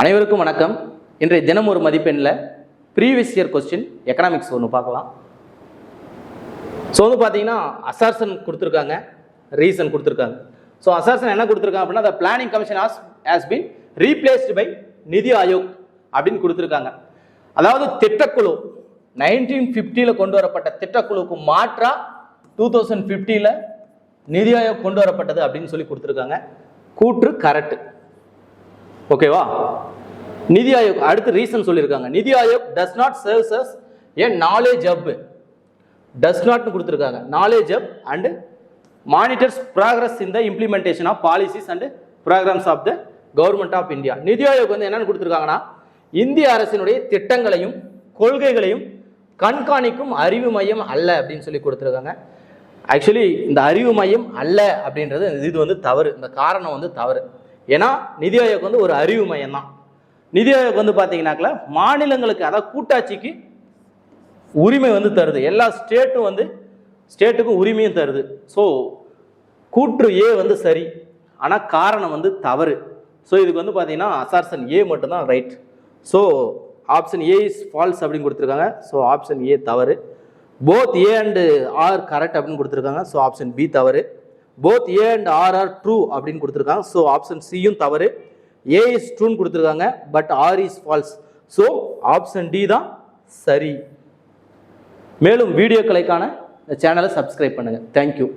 அனைவருக்கும் வணக்கம். இன்றைய தினம் ஒரு மதிப்பெண்ணில் ப்ரீவியஸ் இயர் கொஸ்டின் எக்கனாமிக்ஸ் ஒன்று பார்க்கலாம். ஸோ பார்த்தீங்கன்னா அசார்சன் கொடுத்துருக்காங்க, ரீசன் கொடுத்துருக்காங்க. ஸோ அசார்சன் என்ன கொடுத்துருக்காங்க அப்படின்னா, the planning commission has been replaced by NITI Aayog அப்படின்னு கொடுத்துருக்காங்க. அதாவது திட்டக்குழு 1950 கொண்டு வரப்பட்ட திட்டக்குழுவுக்கு மாற்றா 2050 நிதி ஆயோக் கொண்டு வரப்பட்டது அப்படின்னு சொல்லி கொடுத்துருக்காங்க. கூற்று கரெக்ட். ஓகேவா? நிதி ஆயோக் அடுத்து ரீசன் சொல்லியிருக்காங்க. NITI Aayog does not serves as a knowledge hub, does not கொடுத்துருக்காங்க. Knowledge hub and monitors progress in the implementation of policies and programs of the government of India. NITI Aayog வந்து என்னன்னு கொடுத்துருக்காங்கன்னா, இந்திய அரசினுடைய திட்டங்களையும் கொள்கைகளையும் கண்காணிக்கும் அறிவு மையம் அல்ல அப்படின்னு சொல்லி கொடுத்துருக்காங்க. ஆக்சுவலி இந்த அறிவு மையம் அல்ல அப்படின்றது இது வந்து தவறு. இந்த காரணம் வந்து தவறு. ஏன்னா நிதி ஆயோக் வந்து ஒரு அறிவு மையம் தான். நிதி ஆயோக் வந்து பார்த்தீங்கன்னாக்கல மாநிலங்களுக்கு, அதாவது கூட்டாட்சிக்கு உரிமை வந்து தருது. எல்லா ஸ்டேட்டுக்கும் உரிமையும் தருது. ஸோ கூற்று ஏ வந்து சரி, ஆனால் காரணம் வந்து தவறு. ஸோ இதுக்கு வந்து பார்த்தீங்கன்னா அசார்சன் ஏ மட்டும்தான் right. So option A is false அப்படின்னு கொடுத்துருக்காங்க. ஸோ ஆப்ஷன் ஏ தவறு. Both A and R correct அப்படின்னு கொடுத்துருக்காங்க. ஸோ ஆப்ஷன் பி தவறு. Both A and R are true அப்படின்னு கொடுத்துருக்காங்க. ஸோ ஆப்ஷன் சியும் தவறு. ஏ இஸ் ட்ரூன்னு கொடுத்துருக்காங்க, but R is false. So option D தான் சரி. மேலும் வீடியோக்களைக்கான இந்த சேனலை சப்ஸ்கிரைப் பண்ணுங்கள். தேங்க்யூ.